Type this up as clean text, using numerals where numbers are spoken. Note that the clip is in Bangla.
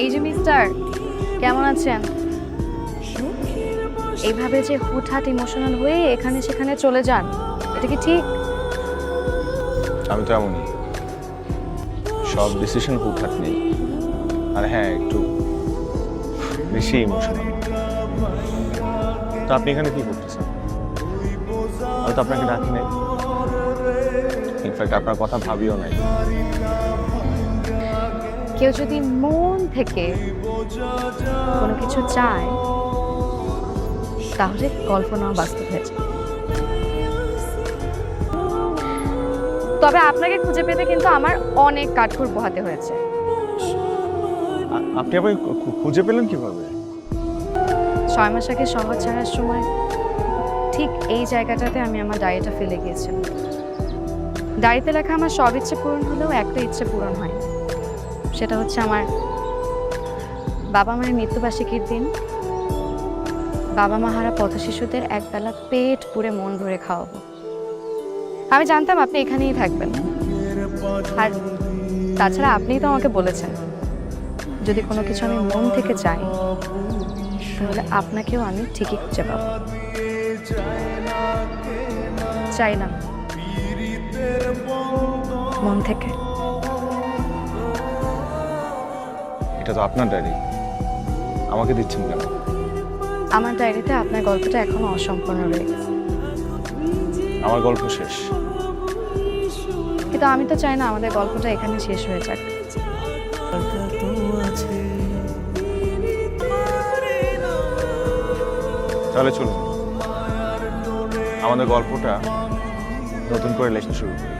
এই যে মিস্টার, কেমন আছেন? এইভাবে যে হুটহাট ইমোশনাল হয়ে এখানে সেখানে চলে যান, এটা কি ঠিক? আমি তো এমনই, সব ডিসিশন হুটহাট নেই। আর হ্যাঁ, একটু বেশি ইমোশনাল। তো আপনি এখানে কি করতেছেন? আমি তো আপনাকে ডাকি নাই, ইনফ্যাক্ট আপনার কথা ভাবিও নাই। কেউ যদি মন থেকে কোনো কিছু চায় তাহলে কল্পনাও বাস্তব হয়ে যায়। তবে আপনাকে খুঁজে পেতে কিন্তু আমার অনেক কাঠখড় পোহাতে হয়েছে। আপনি আবার খুঁজে পেলেন কিভাবে? 6 মাস আগে শহর ছাড়ার সময় ঠিক এই জায়গাটাতে আমি আমার ডায়েরিটা ফেলে গিয়েছিলাম। ডায়েরিতে লেখা আমার সব ইচ্ছে পূরণ হলেও একটা ইচ্ছে পূরণ হয়নি। সেটা হচ্ছে আমার বাবা মায়ের মৃত্যুবার্ষিকীর দিন বাবা মা হারা পথশিশুদের একবেলা পেট পুরে মন ভরে খাওয়াবো। আমি জানতাম আপনি এখানেই থাকবেন, আর তাছাড়া আপনিই তো আমাকে বলেছেন যদি কোনো কিছু আমি মন থেকে চাই তাহলে আপনাকেও আমি ঠিকই খুঁজে পাবো। চাইলাম মন থেকে। এটা তো আপনার ডায়েরি, আমাকে দিচ্ছেন কেন? আমার ডায়েরিতে আপনার গল্পটা এখনো অসম্পূর্ণ রয়ে গেছে। আমার গল্প শেষ, কিন্তু আমি তো চাই না আমাদের গল্পটা এখানে শেষ হয়ে যাক। তাহলে চলুন আমাদের গল্পটা নতুন করে লেখা শুরু করি।